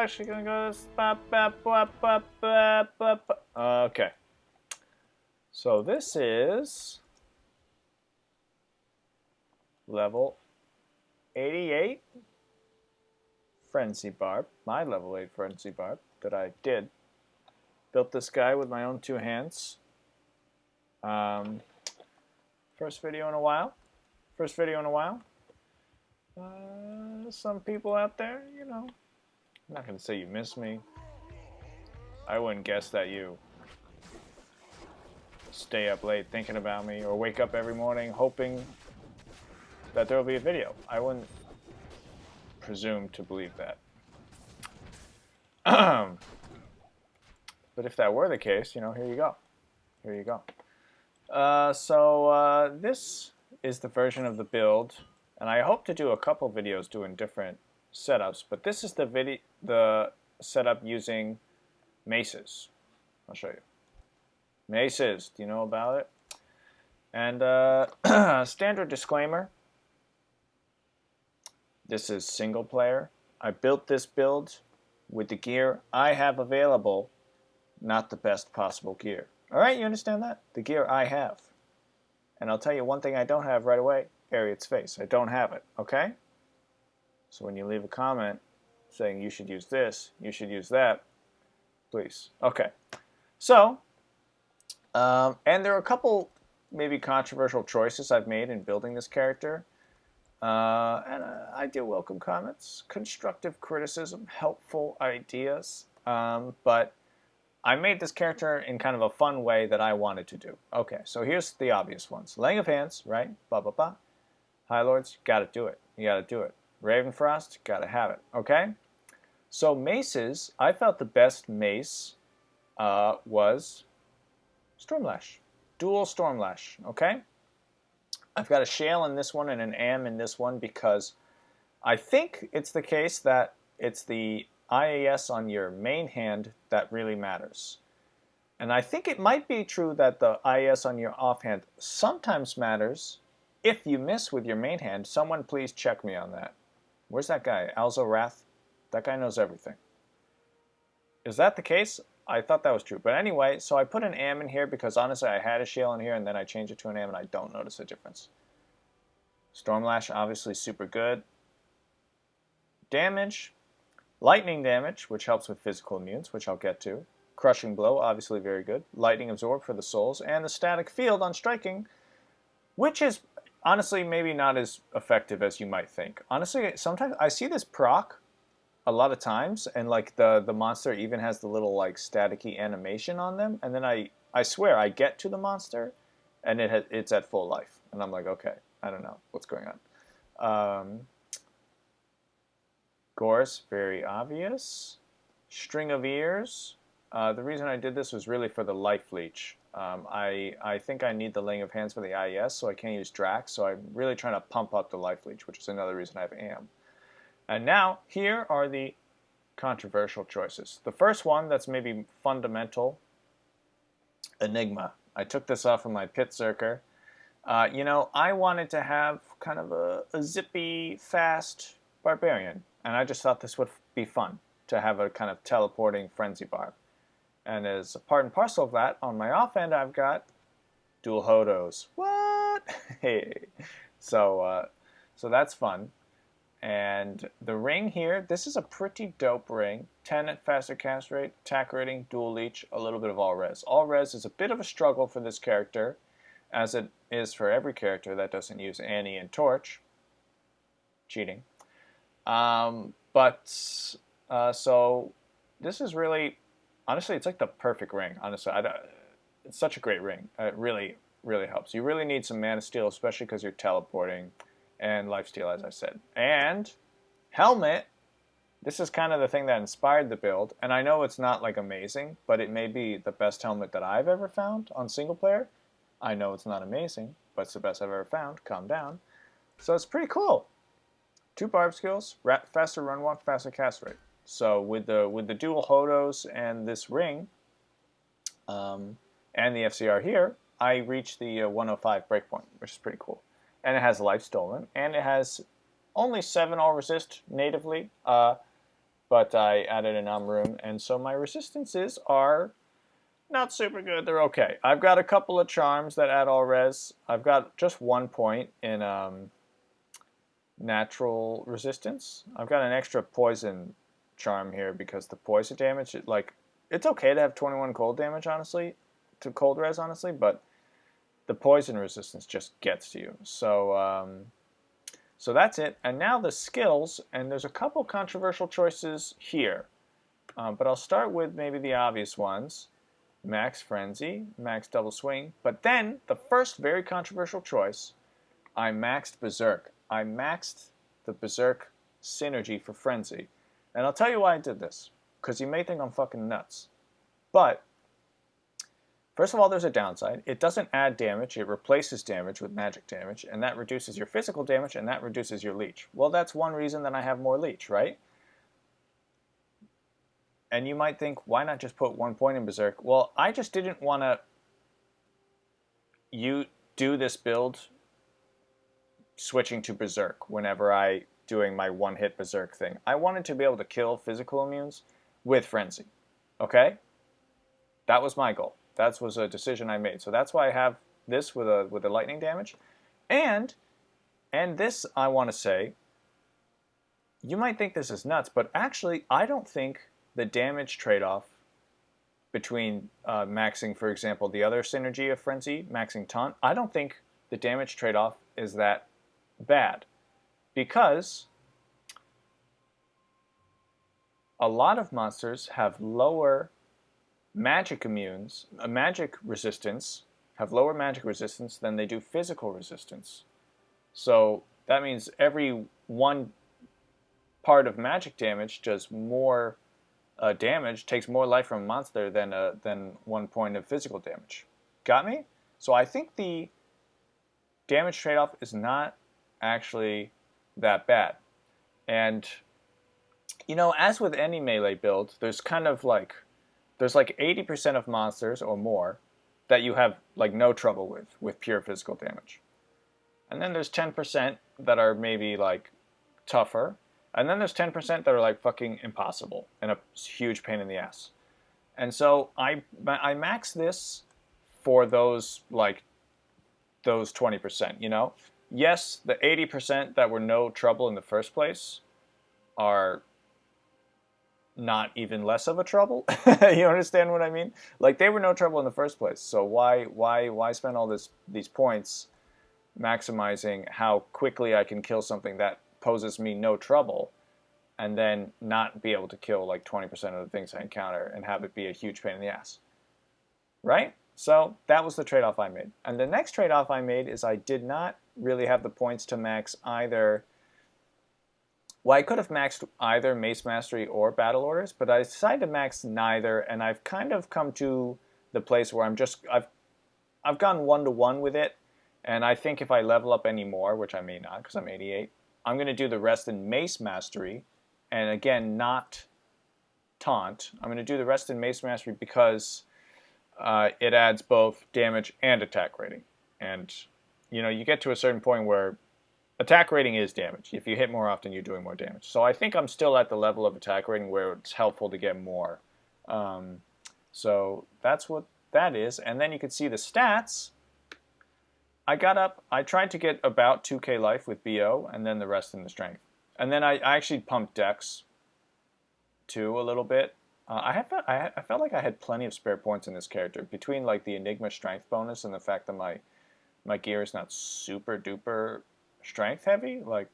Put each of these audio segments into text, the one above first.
She's gonna go this. Okay. So this is level 88 Frenzy Barb. My level 8 Frenzy Barb that I did. Built this guy with my own two hands. First video in a while. Some people out there, you know, I'm not going to say you miss me. I wouldn't guess that you stay up late thinking about me or wake up every morning hoping that there will be a video. I wouldn't presume to believe that. But if that were the case, you know, here you go. Here you go. This is the version of the build, and I hope to do a couple videos doing different setups, but this is the setup using maces. I'll show you. Maces, do you know about it? And standard disclaimer, this is single player. I built this build with the gear I have available, not the best possible gear. Alright, you understand that? The gear I have. And I'll tell you one thing I don't have right away, Ariat's face. I don't have it, okay? So when you leave a comment saying you should use this, you should use that, please. Okay. So, and there are a couple maybe controversial choices I've made in building this character. I do welcome comments, constructive criticism, helpful ideas, but I made this character in kind of a fun way that I wanted to do. Okay, so here's the obvious ones. Laying of Hands, right? Blah, blah, blah. High Lords, gotta do it. You gotta do it. Ravenfrost, gotta have it. Okay? So maces, I felt the best mace was Stormlash. Dual Stormlash, okay? I've got a Shale in this one and an Am in this one because I think it's the case that it's the IAS on your main hand that really matters. And I think it might be true that the IAS on your offhand sometimes matters if you miss with your main hand. Someone please check me on that. Where's that guy? Alzo Wrath? That guy knows everything. Is that the case? I thought that was true. But anyway, so I put an Am in here because honestly I had a Shale in here and then I changed it to an Am and I don't notice a difference. Stormlash, obviously super good. Damage. Lightning damage, which helps with physical immunes, which I'll get to. Crushing Blow, obviously very good. Lightning Absorb for the souls. And the Static Field on striking, which is honestly maybe not as effective as you might think. Honestly, sometimes I see this proc a lot of times, and like the monster even has the little like staticky animation on them, and then I swear I get to the monster, and it's at full life, and I'm like, okay, I don't know what's going on. Gorse, very obvious. String of Ears. The reason I did this was really for the life leech. I think I need the Laying of Hands for the IES, so I can't use Drax, so I'm really trying to pump up the life leech, which is another reason I have Am. And now, here are the controversial choices. The first one that's maybe fundamental, Enigma. I took this off of my Pit Zerker. You know, I wanted to have kind of a zippy, fast barbarian. And I just thought this would be fun to have a kind of teleporting Frenzy Barb. And as a part and parcel of that, on my off end, I've got dual Hodos. What? Hey. So that's fun. And the ring here, this is a pretty dope ring. 10 at faster cast rate, attack rating, dual leech, a little bit of all res. All res is a bit of a struggle for this character, as it is for every character that doesn't use Annie and Torch. Cheating. So this is really, honestly, it's like the perfect ring. Honestly, it's such a great ring. It really, really helps. You really need some Mana Steel, especially because you're teleporting, and Lifesteal, as I said. And Helmet, this is kind of the thing that inspired the build, and I know it's not like amazing, but it may be the best helmet that I've ever found on single player. I know it's not amazing, but it's the best I've ever found. Calm down. So it's pretty cool. 2 Barb skills, faster run walk, faster cast rate. So with the dual Hodos and this ring, and the FCR here, I reached the 105 breakpoint, which is pretty cool. And it has Life Stolen, and it has only 7 all resist natively, but I added an room, and so my resistances are not super good. They're okay. I've got a couple of charms that add all res. I've got just 1 point in natural resistance. I've got an extra poison charm here because the poison damage, it's okay to have 21 cold damage, honestly, to cold res, honestly, but the poison resistance just gets to you. So that's it. And now the skills, and there's a couple controversial choices here, but I'll start with maybe the obvious ones. Max Frenzy, Max Double Swing, but then the first very controversial choice, I maxed Berserk. I maxed the Berserk synergy for Frenzy. And I'll tell you why I did this, because you may think I'm fucking nuts. But, first of all, there's a downside. It doesn't add damage, it replaces damage with magic damage, and that reduces your physical damage, and that reduces your leech. Well, that's one reason that I have more leech, right? And you might think, why not just put 1 point in Berserk? Well, I just didn't want to do this build switching to Berserk whenever I doing my one-hit Berserk thing. I wanted to be able to kill physical immunes with Frenzy. Okay? That was my goal. That was a decision I made. So that's why I have this with a lightning damage. And this, I want to say, you might think this is nuts, but actually, I don't think the damage trade-off between maxing, for example, the other synergy of Frenzy, maxing Taunt, I don't think the damage trade-off is that bad. Because a lot of monsters have lower magic immunes, magic resistance, have lower magic resistance than they do physical resistance. So that means every 1 part of magic damage does more damage, takes more life from a monster than 1 point of physical damage. Got me? So I think the damage trade-off is not actually that bad. And, you know, as with any melee build, there's kind of like, there's like 80% of monsters or more that you have like no trouble with pure physical damage. And then there's 10% that are maybe like tougher. And then there's 10% that are like fucking impossible and a huge pain in the ass. And so I max this for those like those 20%, you know? Yes, the 80% that were no trouble in the first place are not even less of a trouble. You understand what I mean? Like they were no trouble in the first place. So why spend all these points maximizing how quickly I can kill something that poses me no trouble, and then not be able to kill like 20% of the things I encounter and have it be a huge pain in the ass. Right? So that was the trade-off I made. And the next trade-off I made is I did not really have the points to max either. Well, I could have maxed either Mace Mastery or Battle Orders, but I decided to max neither, and I've kind of come to the place where I've gone 1-to-1 with it, and I think if I level up any more, which I may not because I'm 88, I'm going to do the rest in Mace Mastery, and again, not Taunt. I'm going to do the rest in Mace Mastery because it adds both damage and attack rating. And, you know, you get to a certain point where attack rating is damage. If you hit more often, you're doing more damage. So I think I'm still at the level of attack rating where it's helpful to get more. So that's what that is. And then you can see the stats. I tried to get about 2k life with BO, and then the rest in the strength. And then I actually pumped Dex, too, a little bit. I felt like I had plenty of spare points in this character, between like the Enigma strength bonus and the fact that my gear is not super duper strength heavy. Like,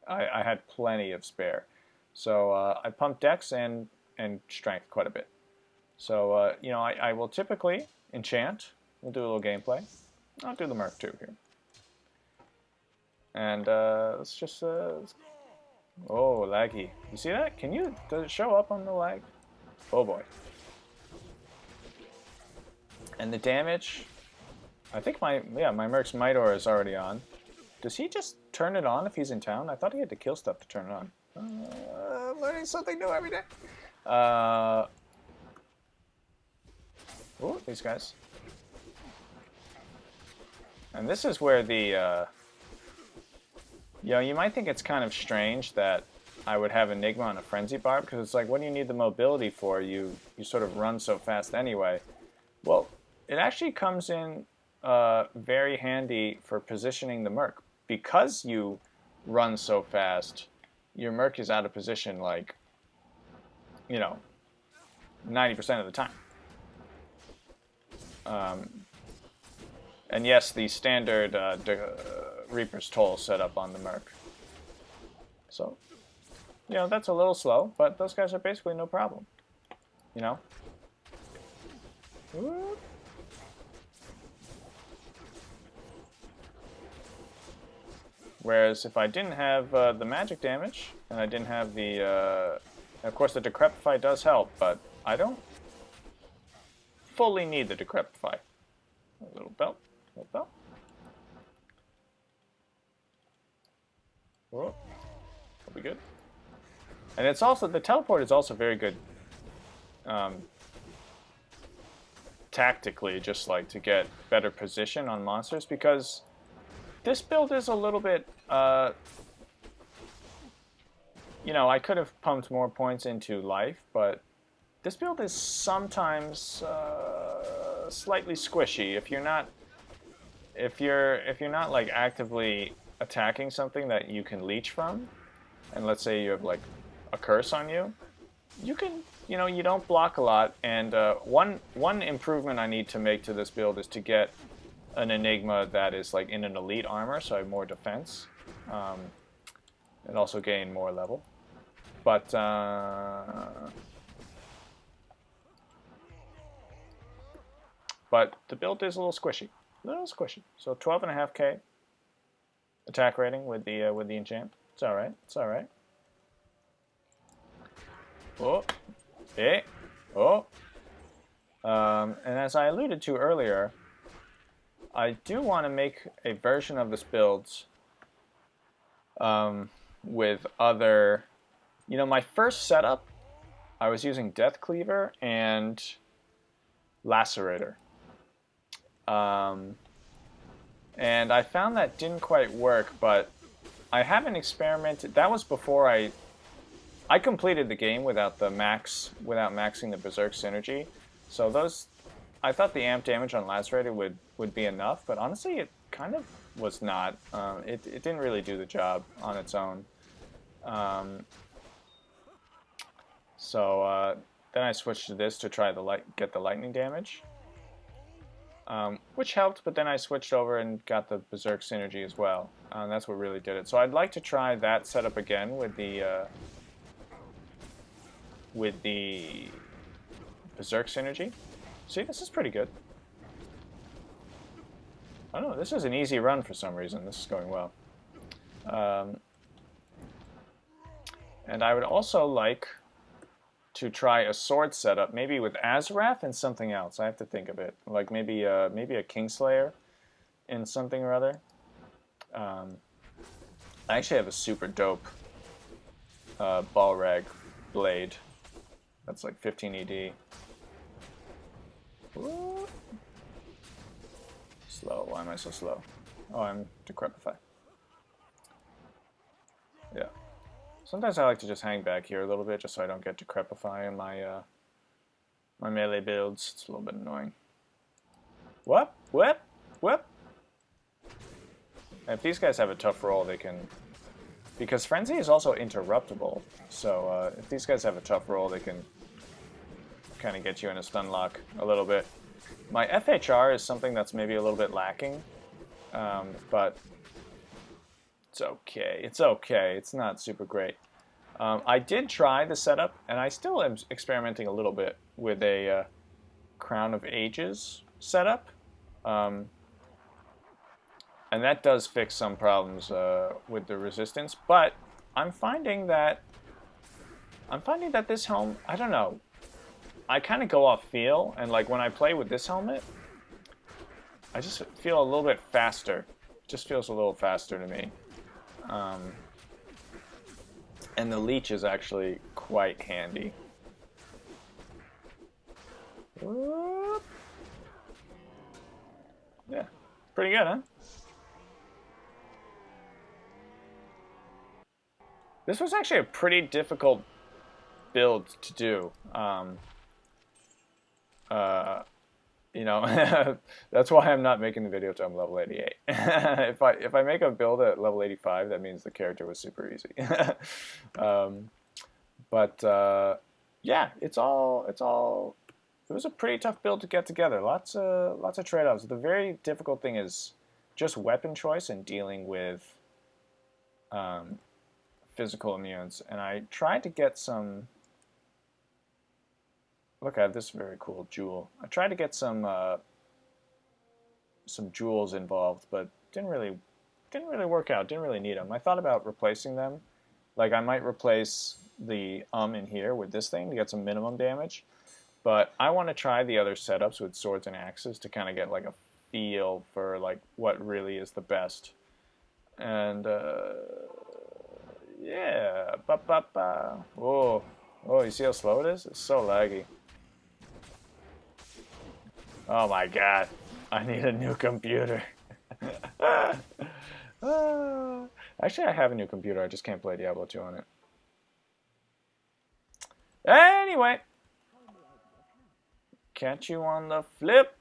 I had plenty of spare. So I pumped Dex and strength quite a bit. So, you know, I will typically enchant. We'll do a little gameplay. I'll do the Merc 2 here. And let's just... oh, laggy. You see that? Does it show up on the lag? Oh boy. And the damage... I think my Merc's Might Aura is already on. Does he just turn it on if he's in town? I thought he had to kill stuff to turn it on. I'm learning something new every day. Oh, these guys. And this is where the You know, you might think it's kind of strange that I would have Enigma on a Frenzy Barb, because it's like, what do you need the mobility for? You sort of run so fast anyway. Well, it actually comes in very handy for positioning the Merc. Because you run so fast, your Merc is out of position like, you know, 90% of the time. And yes, the standard Reaper's Toll set up on the Merc. So, you know, that's a little slow, but those guys are basically no problem. You know? Whoop. Whereas if I didn't have the magic damage, and I didn't have the... of course, the Decrepify does help, but I don't fully need the Decrepify. A little belt. Little belt. Whoa. That'll be good. And it's also... The teleport is also very good tactically, just like to get better position on monsters, because this build is a little bit... you know, I could have pumped more points into life, but this build is sometimes slightly squishy. If you're not like actively attacking something that you can leech from, and let's say you have like a curse on you, you can, you know, you don't block a lot. And one improvement I need to make to this build is to get an Enigma that is like in an elite armor, so I have more defense, and also gain more level. But the build is a little squishy, So 12.5k attack rating with the enchant. It's all right. It's all right. Oh, hey, oh. And as I alluded to earlier, I do want to make a version of this build with other... You know, my first setup, I was using Death Cleaver and Lacerator. And I found that didn't quite work, but I haven't experimented. That was before I completed the game without maxing the Berserk Synergy. So I thought the amp damage on Lacerator would be enough, but honestly it kind of was not. It didn't really do the job on its own. So then I switched to this to try get the lightning damage, which helped. But then I switched over and got the Berserk Synergy as well. That's what really did it. So I'd like to try that setup again with the Berserk Synergy. See, this is pretty good. I don't know. This is an easy run for some reason. This is going well. And I would also like to try a sword setup, maybe with Azarath and something else. I have to think of it, like maybe a Kingslayer and something or other. I actually have a super dope Balrag blade. That's like 15 ED. Whoop. Slow. Why am I so slow? Oh, I'm Decrepify. Yeah. Sometimes I like to just hang back here a little bit, just so I don't get Decrepify in my my melee builds. It's a little bit annoying. What? Whip? Whip? If these guys have a tough roll, they can... Because Frenzy is also interruptible, so if these guys have a tough roll, they can kind of get you in a stun lock a little bit. My FHR is something that's maybe a little bit lacking, but... It's okay. It's okay. It's not super great. I did try the setup, and I still am experimenting a little bit with a Crown of Ages setup. And that does fix some problems with the resistance, but I'm finding that this helmet, I don't know, I kind of go off feel, and like when I play with this helmet, I just feel a little bit faster. It just feels a little faster to me. And the leech is actually quite handy. Whoop. Yeah, pretty good, huh? This was actually a pretty difficult build to do. You know, that's why I'm not making the video till I'm level 88. If I make a build at level 85, that means the character was super easy. But yeah, it was a pretty tough build to get together. Lots of trade-offs. The very difficult thing is just weapon choice and dealing with physical immunes. And I tried to get some. Look, I have this very cool jewel. I tried to get some jewels involved, but didn't really work out. Didn't really need them. I thought about replacing them. Like I might replace the in here with this thing to get some minimum damage. But I want to try the other setups with swords and axes to kind of get like a feel for like what really is the best. And yeah, Whoa, oh, you see how slow it is? It's so laggy. Oh my god, I need a new computer. Actually, I have a new computer. I just can't play Diablo 2 on it. Anyway, catch you on the flip